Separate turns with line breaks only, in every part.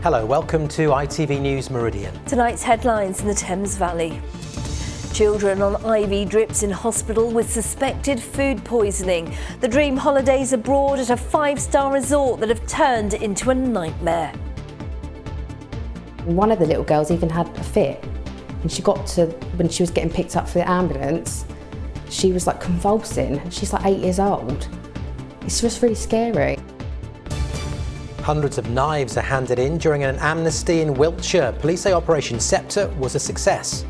Hello, welcome to ITV News Meridian.
Tonight's headlines in the Thames Valley. Children on IV drips in hospital with suspected food poisoning. The dream holidays abroad at a 5-star resort that have turned into a nightmare.
One of the little girls even had a fit, and she got to, when she was getting picked up for the ambulance, she was like convulsing. She's like 8 years old. It's just really scary.
Hundreds of knives are handed in during an amnesty in Wiltshire. Police say Operation Sceptre was a success.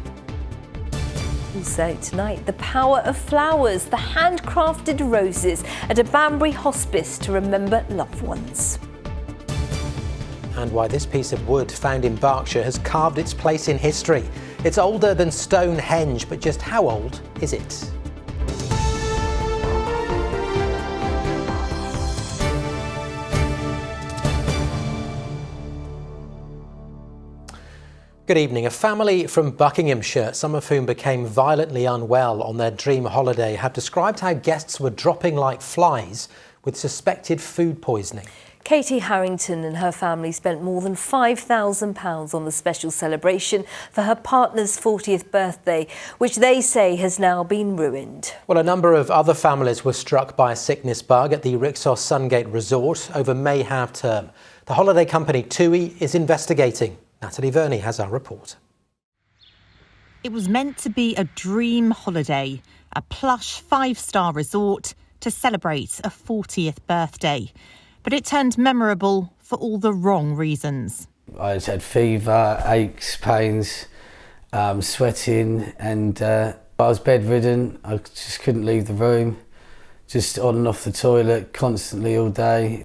Also tonight, the power of flowers, the handcrafted roses at a Banbury Hospice to remember loved ones.
And why this piece of wood found in Berkshire has carved its place in history. It's older than Stonehenge, but just how old is it? Good evening. A family from Buckinghamshire, some of whom became violently unwell on their dream holiday, have described how guests were dropping like flies with suspected food poisoning.
Katie Harrington and her family spent more than £5,000 on the special celebration for her partner's 40th birthday, which they say has now been ruined.
Well, a number of other families were struck by a sickness bug at the Heathrow Sungate Resort over May half-term. The holiday company TUI is investigating. Natalie Verney has our report.
It was meant to be a dream holiday, a plush 5-star resort to celebrate a 40th birthday. But it turned memorable for all the wrong reasons.
I just had fever, aches, pains, sweating, and I was bedridden. I just couldn't leave the room, just on and off the toilet constantly all day.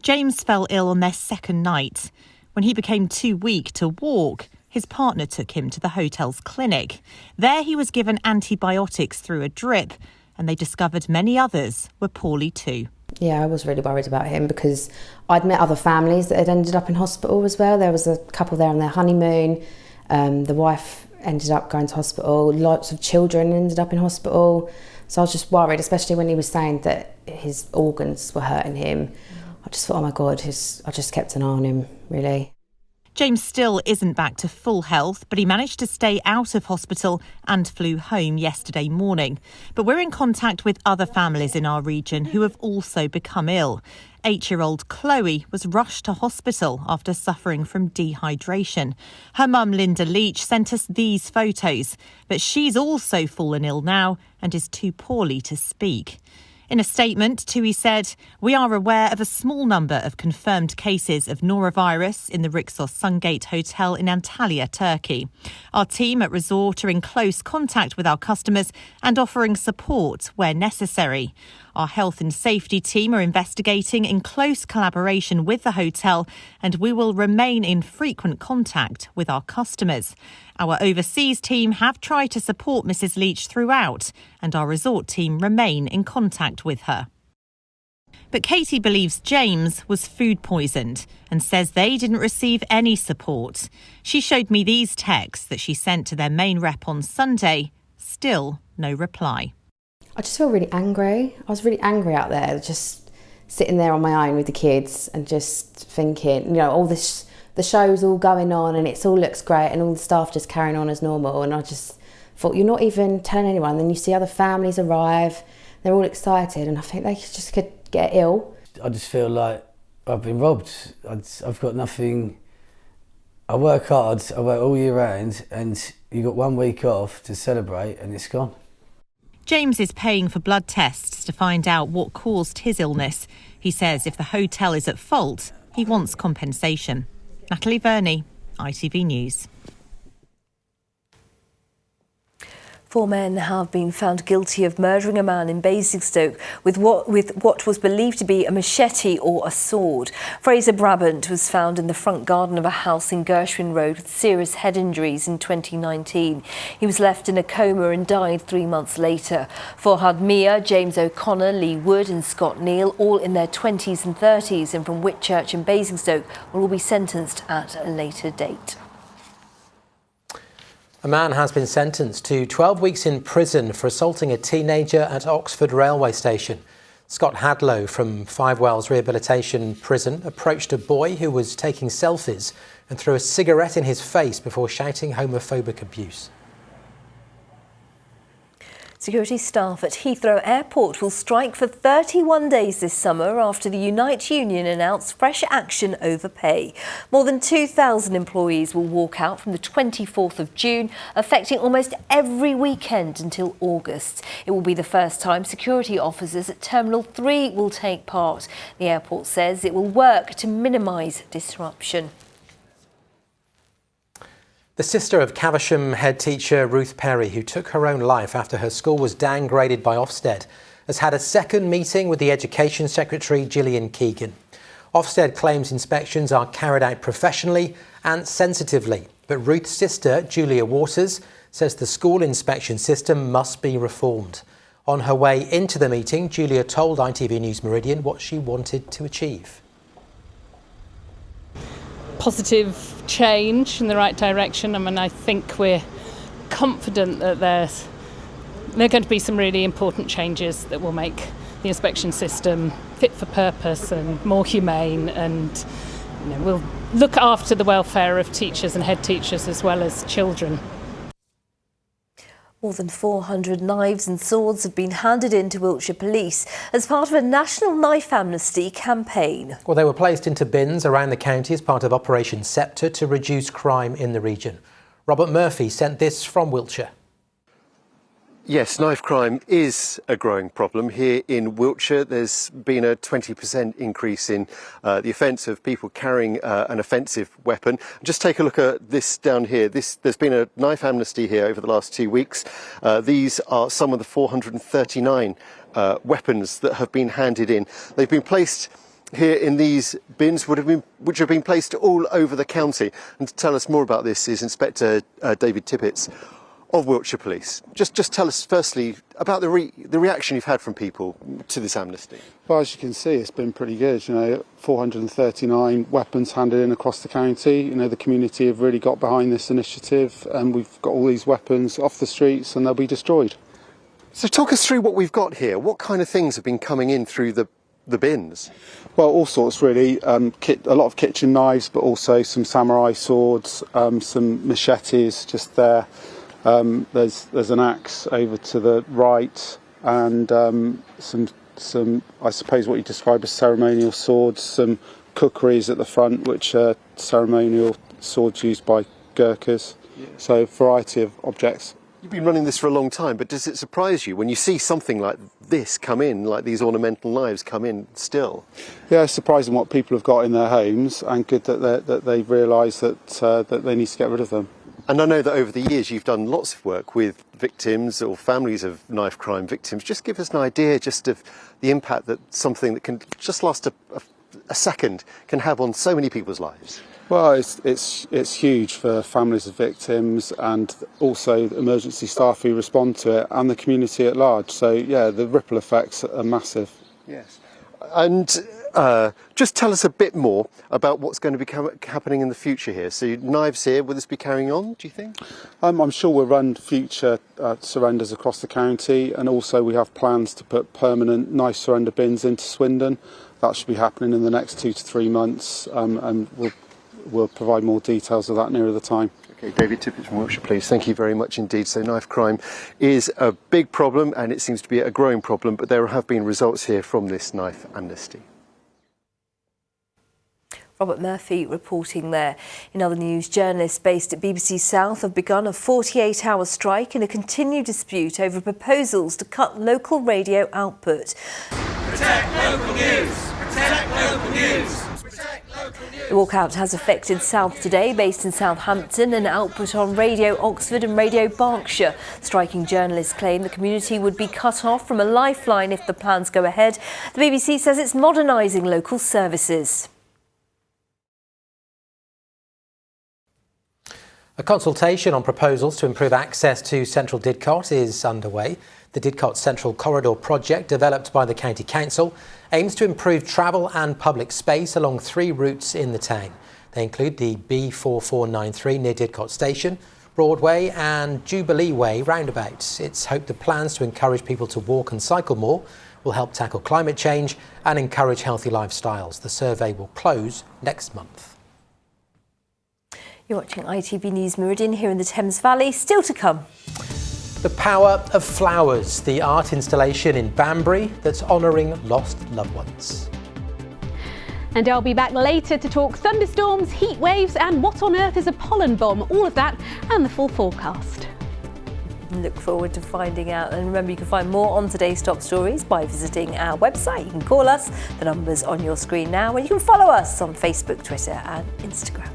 James fell ill on their second night. When he became too weak to walk, his partner took him to the hotel's clinic. There he was given antibiotics through a drip, and they discovered many others were poorly too.
Yeah, I was really worried about him because I'd met other families that had ended up in hospital as well. There was a couple there on their honeymoon. The wife ended up going to hospital. Lots of children ended up in hospital. So I was just worried, especially when he was saying that his organs were hurting him. I just thought, oh my God, I just kept an eye on him, really.
James still isn't back to full health, but he managed to stay out of hospital and flew home yesterday morning. But we're in contact with other families in our region who have also become ill. 8-year-old Chloe was rushed to hospital after suffering from dehydration. Her mum, Linda Leach, sent us these photos, but she's also fallen ill now and is too poorly to speak. In a statement, TUI said, "We are aware of a small number of confirmed cases of norovirus in the Heathrow Sungate Hotel in Antalya, Turkey. Our team at resort are in close contact with our customers and offering support where necessary. Our health and safety team are investigating in close collaboration with the hotel, and we will remain in frequent contact with our customers. Our overseas team have tried to support Mrs. Leach throughout, and our resort team remain in contact with her." But Katie believes James was food poisoned and says they didn't receive any support. She showed me these texts that she sent to their main rep on Sunday. Still no reply.
I just feel really angry. I was really angry out there, just sitting there on my own with the kids and just thinking, all this, the show's all going on and it all looks great and all the staff just carrying on as normal. And I just thought, you're not even telling anyone. Then you see other families arrive, they're all excited, and I think they just could get ill.
I just feel like I've been robbed. I've got nothing. I work hard, I work all year round, and you got 1 week off to celebrate and it's gone.
James is paying for blood tests to find out what caused his illness. He says if the hotel is at fault, he wants compensation. Natalie Verney, ITV News.
4 men have been found guilty of murdering a man in Basingstoke with what was believed to be a machete or a sword. Fraser Brabant was found in the front garden of a house in Gershwin Road with serious head injuries in 2019. He was left in a coma and died 3 months later. Forhad Mia, James O'Connor, Lee Wood and Scott Neal, all in their 20s and 30s and from Whitchurch and Basingstoke, will all be sentenced at a later date.
A man has been sentenced to 12 weeks in prison for assaulting a teenager at Oxford railway station. Scott Hadlow from Five Wells Rehabilitation Prison approached a boy who was taking selfies and threw a cigarette in his face before shouting homophobic abuse.
Security staff at Heathrow Airport will strike for 31 days this summer after the Unite Union announced fresh action over pay. More than 2,000 employees will walk out from the 24th of June, affecting almost every weekend until August. It will be the first time security officers at Terminal 3 will take part. The airport says it will work to minimise disruption.
The sister of Caversham head teacher Ruth Perry, who took her own life after her school was downgraded by Ofsted, has had a second meeting with the Education Secretary Gillian Keegan. Ofsted claims inspections are carried out professionally and sensitively, but Ruth's sister, Julia Waters, says the school inspection system must be reformed. On her way into the meeting, Julia told ITV News Meridian what she wanted to achieve.
Positive change in the right direction. I mean, I think we're confident that there are going to be some really important changes that will make the inspection system fit for purpose and more humane, and we'll look after the welfare of teachers and head teachers as well as children.
More than 400 knives and swords have been handed in to Wiltshire Police as part of a national knife amnesty campaign.
Well, they were placed into bins around the county as part of Operation Sceptre to reduce crime in the region. Robert Murphy sent this from Wiltshire.
Yes, knife crime is a growing problem here in Wiltshire. There's been a 20% increase in the offence of people carrying an offensive weapon. Just take a look at this down here. There's been a knife amnesty here over the last 2 weeks. These are some of the 439 weapons that have been handed in. They've been placed here in these bins, which have been placed all over the county. And to tell us more about this is Inspector David Tippett of Wiltshire Police. Just tell us firstly about the reaction you've had from people to this amnesty.
Well, as you can see, it's been pretty good. 439 weapons handed in across the county. The community have really got behind this initiative, and we've got all these weapons off the streets and they'll be destroyed.
So talk us through what we've got here. What kind of things have been coming in through the bins?
Well, all sorts really. A lot of kitchen knives, but also some samurai swords, some machetes just there. There's an axe over to the right, and some I suppose what you describe as ceremonial swords, some kukris at the front, which are ceremonial swords used by Gurkhas. Yeah. So a variety of objects.
You've been running this for a long time, but does it surprise you when you see something like this come in, like these ornamental knives come in still?
Yeah, it's surprising what people have got in their homes, and good that they realise that they need to get rid of them.
And I know that over the years you've done lots of work with victims or families of knife crime victims. Just give us an idea just of the impact that something that can just last a second can have on so many people's lives.
Well, it's huge for families of victims and also emergency staff who respond to it and the community at large. So, yeah, the ripple effects are massive.
Yes. And just tell us a bit more about what's going to be happening in the future here. So knives here, will this be carrying on, do you think?
I'm sure we'll run future surrenders across the county, and also we have plans to put permanent knife surrender bins into Swindon. That should be happening in the next 2 to 3 months, and we'll provide more details of that nearer the time.
Okay, David Tippett from Wiltshire Police, thank you very much indeed. So knife crime is a big problem, and it seems to be a growing problem, but there have been results here from this knife amnesty.
Robert Murphy reporting there. In other news, journalists based at BBC South have begun a 48-hour strike in a continued dispute over proposals to cut local radio output.
Protect local news! Protect local news!
The walkout has affected South Today, based in Southampton, and output on Radio Oxford and Radio Berkshire. Striking journalists claim the community would be cut off from a lifeline if the plans go ahead. The BBC says it's modernising local services.
A consultation on proposals to improve access to Central Didcot is underway. The Didcot Central Corridor project, developed by the County Council, aims to improve travel and public space along 3 routes in the town. They include the B4493 near Didcot Station, Broadway and Jubilee Way roundabouts. It's hoped the plans to encourage people to walk and cycle more will help tackle climate change and encourage healthy lifestyles. The survey will close next month.
You're watching ITV News Meridian here in the Thames Valley. Still to come.
The Power of Flowers, the art installation in Banbury that's honouring lost loved ones.
And I'll be back later to talk thunderstorms, heat waves and what on earth is a pollen bomb. All of that and the full forecast.
Look forward to finding out. And remember, you can find more on today's top stories by visiting our website. You can call us. The number's on your screen now. And you can follow us on Facebook, Twitter and Instagram.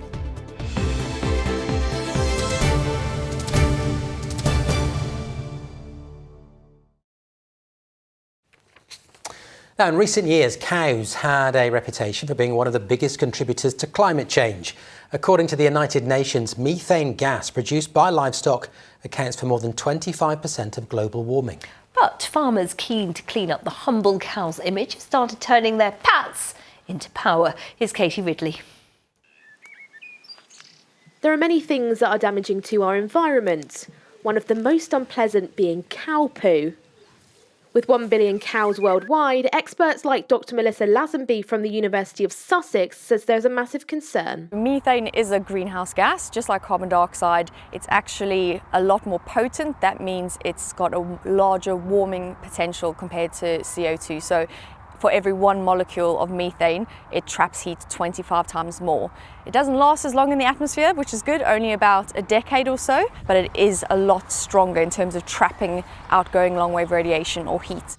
Now, in recent years, cows had a reputation for being one of the biggest contributors to climate change. According to the United Nations, methane gas produced by livestock accounts for more than 25% of global warming.
But farmers keen to clean up the humble cow's image have started turning their pats into power. Here's Katie Ridley.
There are many things that are damaging to our environment, one of the most unpleasant being cow poo. With 1 billion cows worldwide, experts like Dr. Melissa Lazenby from the University of Sussex says there's a massive concern.
Methane is a greenhouse gas, just like carbon dioxide. It's actually a lot more potent. That means it's got a larger warming potential compared to CO2. So for every 1 molecule of methane, it traps heat 25 times more. It doesn't last as long in the atmosphere, which is good, only about a decade or so, but it is a lot stronger in terms of trapping outgoing long-wave radiation or heat.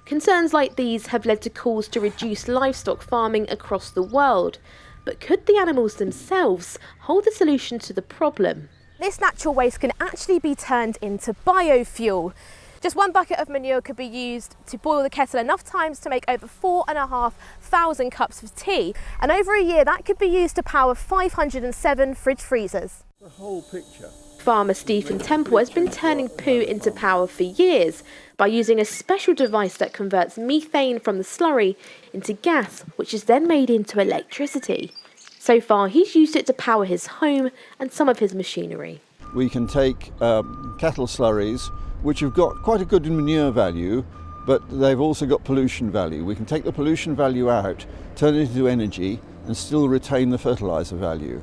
Concerns like these have led to calls to reduce livestock farming across the world. But could the animals themselves hold the solution to the problem?
This natural waste can actually be turned into biofuel. Just 1 bucket of manure could be used to boil the kettle enough times to make over 4,500 cups of tea. And over a year, that could be used to power 507 fridge freezers.
The whole picture.
Farmer Stephen Temple has been turning poo into power for years by using a special device that converts methane from the slurry into gas, which is then made into electricity. So far, he's used it to power his home and some of his machinery.
We can take cattle slurries, which have got quite a good manure value, but they've also got pollution value. We can take the pollution value out, turn it into energy, and still retain the fertiliser value.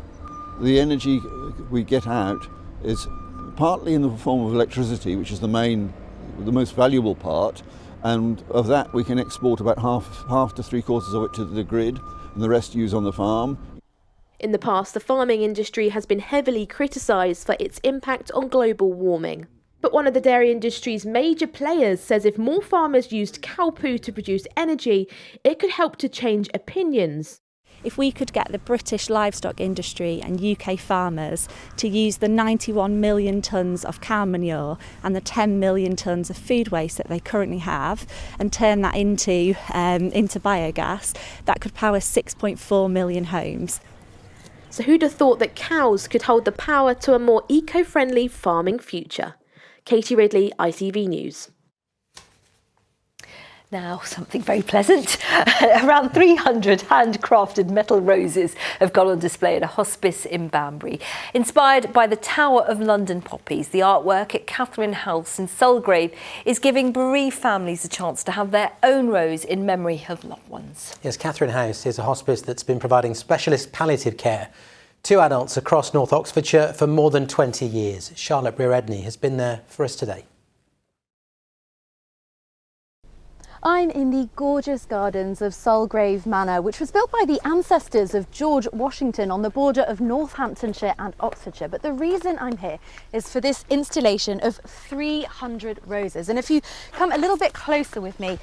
The energy we get out is partly in the form of electricity, which is the most valuable part, and of that we can export about half to 3/4 of it to the grid, and the rest use on the farm.
In the past, the farming industry has been heavily criticised for its impact on global warming. But one of the dairy industry's major players says if more farmers used cow poo to produce energy, it could help to change opinions.
If we could get the British livestock industry and UK farmers to use the 91 million tonnes of cow manure and the 10 million tonnes of food waste that they currently have and turn that into biogas, that could power 6.4 million homes.
So who'd have thought that cows could hold the power to a more eco-friendly farming future? Katie Ridley, ITV News.
Now, something very pleasant. Around 300 handcrafted metal roses have gone on display at a hospice in Banbury. Inspired by the Tower of London poppies, the artwork at Catherine House in Sulgrave is giving bereaved families a chance to have their own rose in memory of loved ones.
Yes, Catherine House is a hospice that's been providing specialist palliative care to adults across North Oxfordshire for more than 20 years. Charlotte Brewer-Edney has been there for us today.
I'm in the gorgeous gardens of Sulgrave Manor, which was built by the ancestors of George Washington on the border of Northamptonshire and Oxfordshire. But the reason I'm here is for this installation of 300 roses. And if you come a little bit closer with me,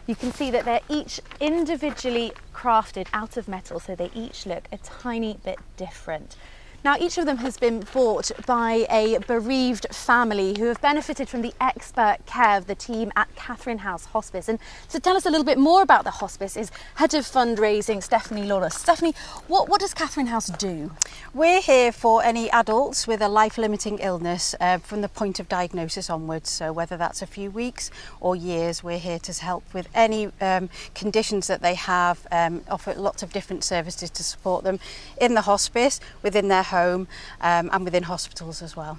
you can see that they're each individually crafted out of metal, so they each look a tiny bit different. Now, each of them has been bought by a bereaved family who have benefited from the expert care of the team at Catherine House Hospice. And to tell us a little bit more about the hospice is Head of Fundraising, Stephanie Lawless. Stephanie, what does Catherine House do?
We're here for any adults with a life-limiting illness from the point of diagnosis onwards. So whether that's a few weeks or years, we're here to help with any conditions that they have, offer lots of different services to support them in the hospice, within their home and within hospitals as well.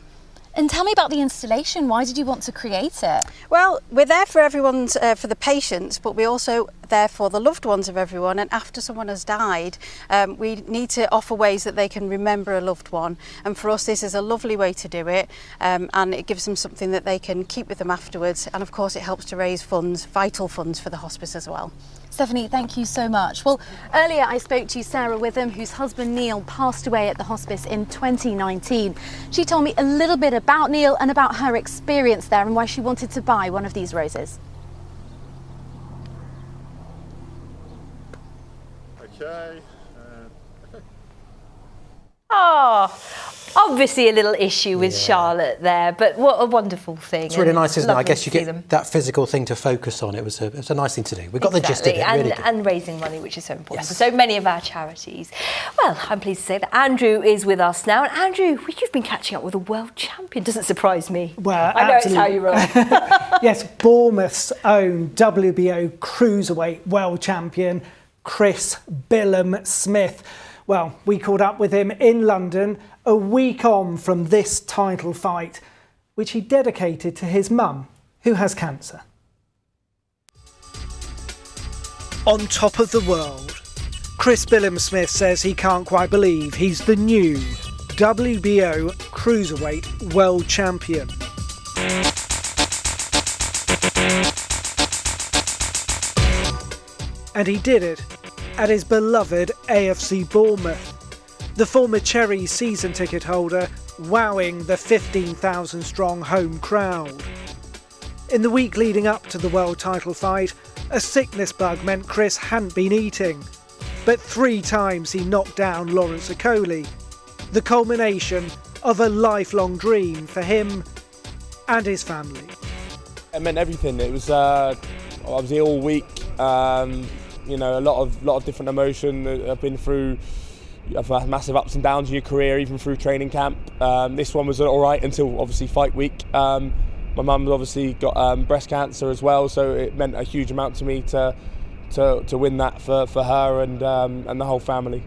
And tell me about the installation. Why did you want to create it?
Well, we're there for everyone's, for the patients, but we're also there for the loved ones of everyone. And after someone has died, we need to offer ways that they can remember a loved one. And for us, this is a lovely way to do it. And it gives them something that they can keep with them afterwards. And of course, it helps to raise funds, vital funds for the hospice as well.
Stephanie, thank you so much. Well, earlier I spoke to Sarah Witham, whose husband Neil passed away at the hospice in 2019. She told me a little bit about Neil and about her experience there and why she wanted to buy one of these roses.
Okay.
Oh, obviously a little issue with Charlotte there, but what a wonderful thing.
It's really nice, isn't it? I guess you
to see
get
them.
that physical thing to focus on. It was a nice thing to do. We got the gist of it.
And,
Really good.
and raising money, which is so important for so many of our charities. Well, I'm pleased to say that Andrew is with us now. And Andrew, you've been catching up with a world champion. Doesn't surprise me.
Well,
I know
absolutely.
it's how you roll.
Yes, Bournemouth's own WBO cruiserweight world champion, Chris Billam Smith. Well, we caught up with him in London a week on from this title fight, which he dedicated to his mum, who has cancer. On top of the world, Chris Billam Smith says he can't quite believe he's the new WBO cruiserweight world champion. And he did it at his beloved AFC Bournemouth. The former Cherry season ticket holder wowing the 15,000 strong home crowd. In the week leading up to the world title fight, a sickness bug meant Chris hadn't been eating. But 3 times he knocked down Lawrence Okoli. The culmination of a lifelong dream for him and his family.
It meant everything. It was I was here all week. You know, a lot of different emotion. I've been through massive ups and downs in your career, even through training camp. This one was all right until obviously fight week. My mum's obviously got breast cancer as well, so it meant a huge amount to me to win that for her and the whole family.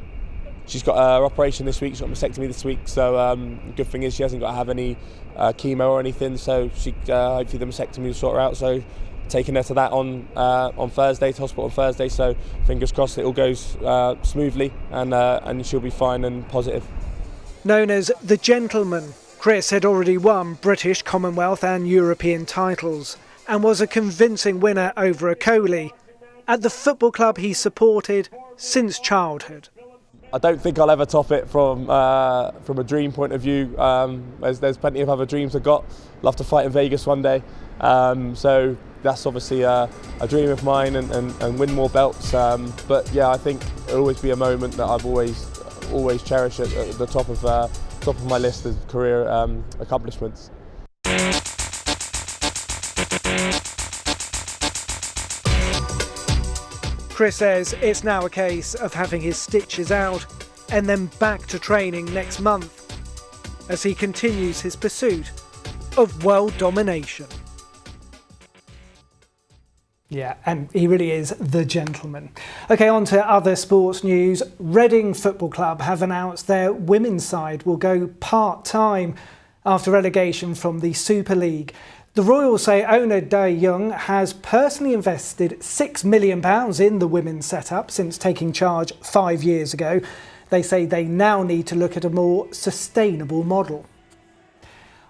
She's got her operation this week. She's got a mastectomy this week. So the good thing is she hasn't got to have any chemo or anything. So she hopefully the mastectomy will sort her out. So taking her to that on Thursday, to hospital on Thursday. So fingers crossed it all goes smoothly and she'll be fine and positive.
Known as the Gentleman, Chris had already won British, Commonwealth and European titles and was a convincing winner over Okoli at the football club he supported since childhood.
I don't think I'll ever top it from a dream point of view. There's plenty of other dreams I've got. Love to fight in Vegas one day. So that's obviously a dream of mine and win more belts. But yeah, I think it'll always be a moment that I've always cherished at the top of my list of career accomplishments.
Chris says it's now a case of having his stitches out and then back to training next month as he continues his pursuit of world domination. Yeah, and he really is the gentleman. OK, on to other sports news. Reading Football Club have announced their women's side will go part-time after relegation from the Super League. The Royals say owner Dae Young has personally invested £6 million in the women's setup since taking charge 5 years ago. They say they now need to look at a more sustainable model.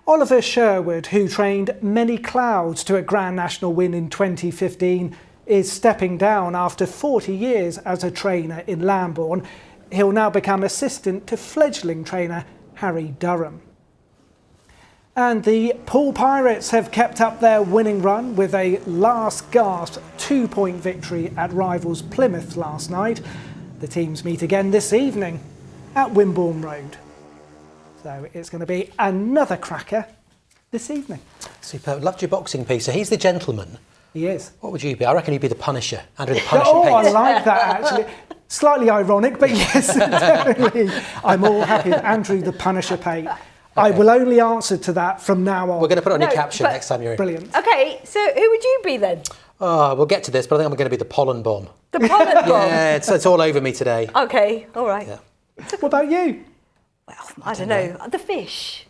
Oliver Sherwood, who trained many clouds to a Grand National win in 2015, is stepping down after 40 years as a trainer in Lambourne. He'll now become assistant to fledgling trainer Harry Durham. And the Poole Pirates have kept up their winning run with a last-gasp 2-point victory at rivals Plymouth last night. The teams meet again this evening at Wimborne Road. So it's going to be another cracker this evening.
Superb. Loved your boxing piece. So he's the gentleman.
He is.
What would you be? I reckon you'd be the Punisher. Andrew the Punisher.
Oh, I like that actually. Slightly ironic, but yes, definitely. I'm all happy with Andrew the Punisher Pate. I will only answer to that from now on.
We're going to put it on your caption next time you're in.
Brilliant.
OK, so who would you be then?
Oh, we'll get to this, but I think I'm going to be the pollen bomb.
The pollen bomb?
Yeah, it's all over me today.
OK, all right.
Yeah.
What about you?
Well, I don't know. The fish.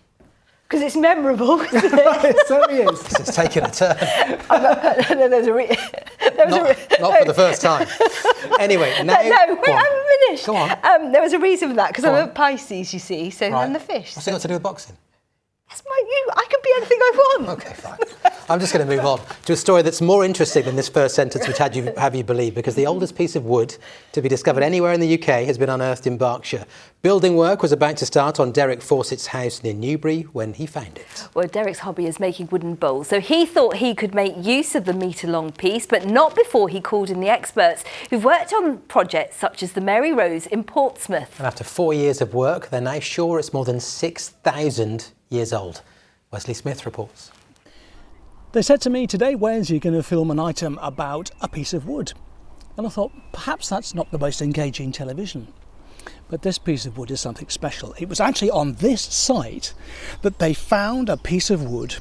Because it's memorable, isn't it?
It certainly is.
It's taken a turn. Not for the first time. Anyway, now...
No, wait, I haven't finished.
Go on.
There was a reason for that, because I'm a Pisces, you see, so
Right.
I'm the fish.
What's it got to do with boxing?
That's I can be anything I want.
Okay, fine. I'm just going to move on to a story that's more interesting than this first sentence, which have you believe, because the oldest piece of wood to be discovered anywhere in the UK has been unearthed in Berkshire. Building work was about to start on Derek Fawcett's house near Newbury when he found it.
Well, Derek's hobby is making wooden bowls, so he thought he could make use of the metre-long piece, but not before he called in the experts who've worked on projects such as the Mary Rose in Portsmouth.
And after 4 years of work, they're now sure it's more than 6,000 years old. Wesley Smith reports.
They said to me, today, Wes, you're going to film an item about a piece of wood. And I thought, perhaps that's not the most engaging television. But this piece of wood is something special. It was actually on this site that they found a piece of wood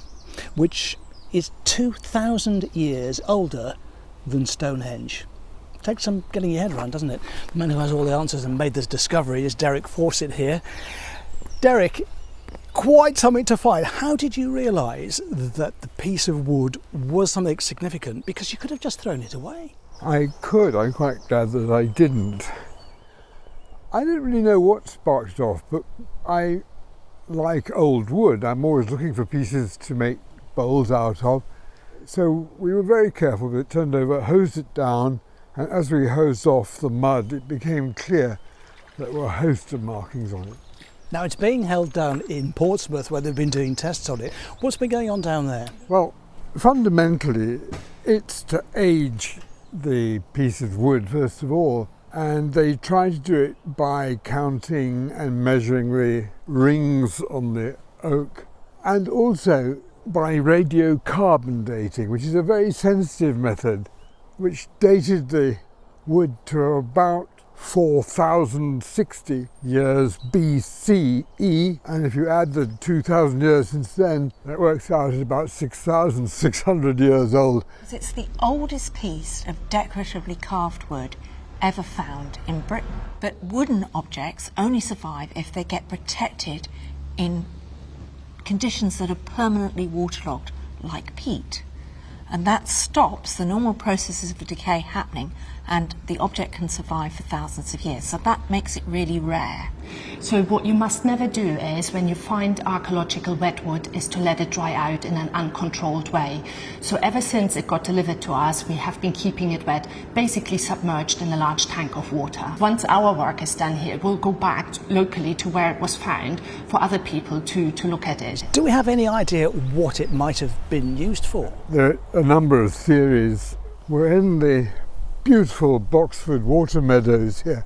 which is 2,000 years older than Stonehenge. Takes some getting your head around, doesn't it? The man who has all the answers and made this discovery is Derek Fawcett here. Derek, quite something to find. How did you realise that the piece of wood was something significant? Because you could have just thrown it away.
I could. I'm quite glad that I didn't. I don't really know what sparked it off, but I like old wood. I'm always looking for pieces to make bowls out of. So we were very careful with it, turned over, hosed it down, and as we hosed off the mud, it became clear that there were a host of markings on it.
Now, it's being held down in Portsmouth where they've been doing tests on it. What's been going on down there?
Well, fundamentally, it's to age the piece of wood, first of all. And they try to do it by counting and measuring the rings on the oak. And also by radiocarbon dating, which is a very sensitive method, which dated the wood to about 4,060 years BCE, and if you add the 2,000 years since then, that works out at about 6,600 years old.
It's the oldest piece of decoratively carved wood ever found in Britain. But wooden objects only survive if they get protected in conditions that are permanently waterlogged, like peat. And that stops the normal processes of decay happening, and the object can survive for thousands of years. So that makes it really rare.
So what you must never do is, when you find archaeological wet wood, is to let it dry out in an uncontrolled way. So ever since it got delivered to us, we have been keeping it wet, basically submerged in a large tank of water. Once our work is done here, it will go back locally to where it was found for other people to look at it.
Do we have any idea what it might have been used for?
There are a number of theories. We're in the beautiful Boxford water meadows here,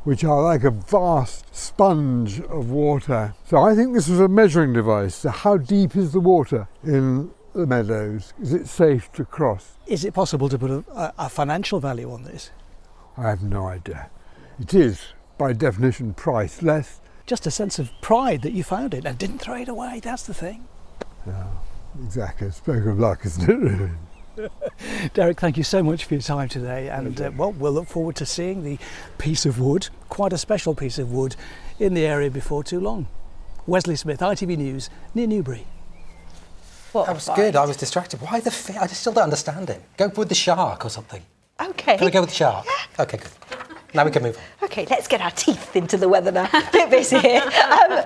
which are like a vast sponge of water. So I think this was a measuring device. So how deep is the water in the meadows? Is it safe to cross?
Is it possible to put a financial value on this?
I have no idea. It is, by definition, priceless.
Just a sense of pride that you found it and didn't throw it away, that's the thing.
Yeah, exactly. A stroke of luck, isn't it, really?
Derek, thank you so much for your time today, and well, we'll look forward to seeing the piece of wood, quite a special piece of wood, in the area before too long. Wesley Smith, ITV News, near Newbury.
That was good. I was distracted. Why the fish? I just still don't understand it. Go with the shark or something.
Okay.
Can we go with the shark? Yeah. Okay, good. Now we can move on.
OK, let's get our teeth into the weather now. Pip is here.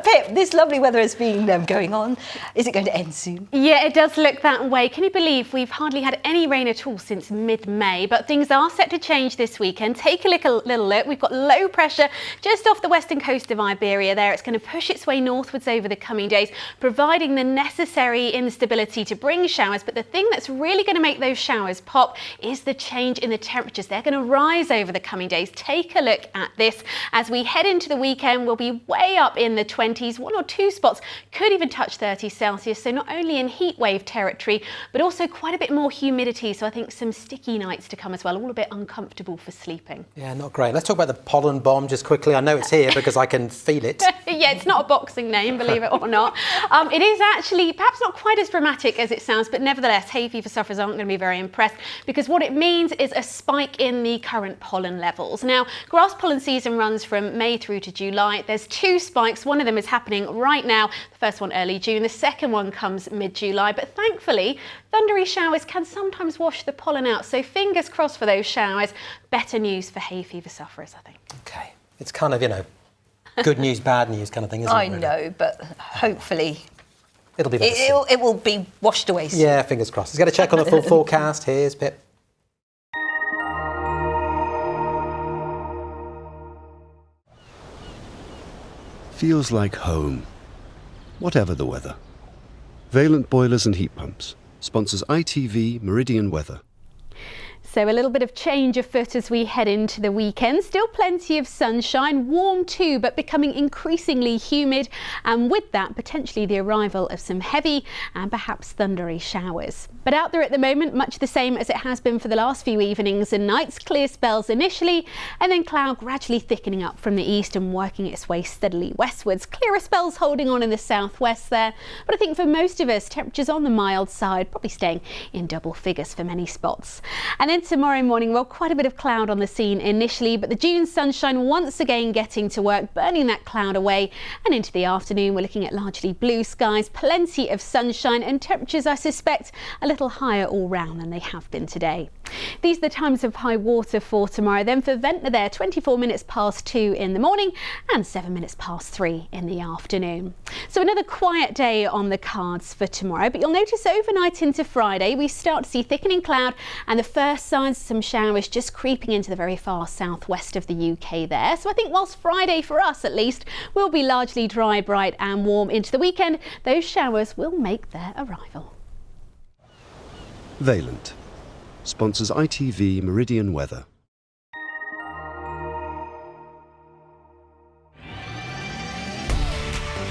Pip, this lovely weather has been going on. Is it going to end soon?
Yeah, it does look that way. Can you believe we've hardly had any rain at all since mid-May? But things are set to change this weekend. Take a little look. We've got low pressure just off the western coast of Iberia there. It's going to push its way northwards over the coming days, providing the necessary instability to bring showers. But the thing that's really going to make those showers pop is the change in the temperatures. They're going to rise over the coming days. Take a look at this. As we head into the weekend, we'll be way up in the 20s. One or two spots could even touch 30 Celsius. So not only in heat wave territory, but also quite a bit more humidity. So I think some sticky nights to come as well, all a bit uncomfortable for sleeping.
Yeah, not great. Let's talk about the pollen bomb just quickly. I know it's here because I can feel it.
Yeah, it's not a boxing name, believe it or not. It is actually perhaps not quite as dramatic as it sounds, but nevertheless, hay fever sufferers aren't going to be very impressed, because what it means is a spike in the current pollen levels. Now, grass pollen season runs from May through to July. There's 2 spikes. One of them is happening right now. The first one early June. The second one comes mid-July. But thankfully, thundery showers can sometimes wash the pollen out. So fingers crossed for those showers. Better news for hay fever sufferers, I think.
OK. It's kind of, good news, bad news kind of thing, isn't it?
I know, but hopefully
it'll be better soon.
It will be washed away soon.
Yeah, fingers crossed. Let's get a check on the full forecast. Here's Pip.
Feels like home, whatever the weather. Valent Boilers and Heat Pumps sponsors ITV Meridian Weather.
So a little bit of change afoot as we head into the weekend. Still plenty of sunshine, warm too, but becoming increasingly humid. And with that, potentially the arrival of some heavy and perhaps thundery showers. But out there at the moment, much the same as it has been for the last few evenings and nights. Clear spells initially, and then cloud gradually thickening up from the east and working its way steadily westwards. Clearer spells holding on in the southwest there. But I think for most of us, temperatures on the mild side, probably staying in double figures for many spots. And then tomorrow morning, well, quite a bit of cloud on the scene initially, but the June sunshine once again getting to work, burning that cloud away. And into the afternoon, we're looking at largely blue skies, plenty of sunshine, and temperatures, I suspect, a little higher all round than they have been today. These are the times of high water for tomorrow. Then for Ventnor there, 24 minutes past 2 in the morning and 7 minutes past 3 in the afternoon. So another quiet day on the cards for tomorrow, but you'll notice overnight into Friday, we start to see thickening cloud and the first signs of some showers just creeping into the very far southwest of the UK there. So I think whilst Friday, for us at least, will be largely dry, bright and warm into the weekend, those showers will make their arrival.
Valent sponsors ITV Meridian Weather.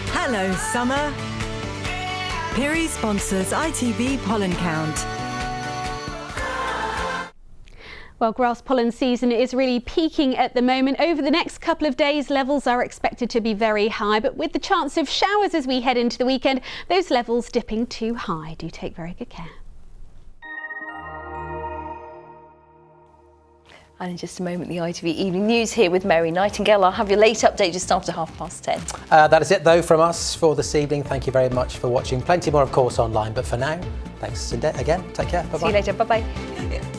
Hello, summer. Piri sponsors ITV Pollen Count.
Well, grass pollen season is really peaking at the moment. Over the next couple of days, levels are expected to be very high, but with the chance of showers as we head into the weekend, those levels dipping too high. Do take very good care.
And in just a moment, the ITV Evening News here with Mary Nightingale. I'll have your late update just after 10:30.
That is it, though, from us for this evening. Thank you very much for watching. Plenty more, of course, online. But for now, thanks again. Take care. Bye-bye.
See you later. Bye-bye.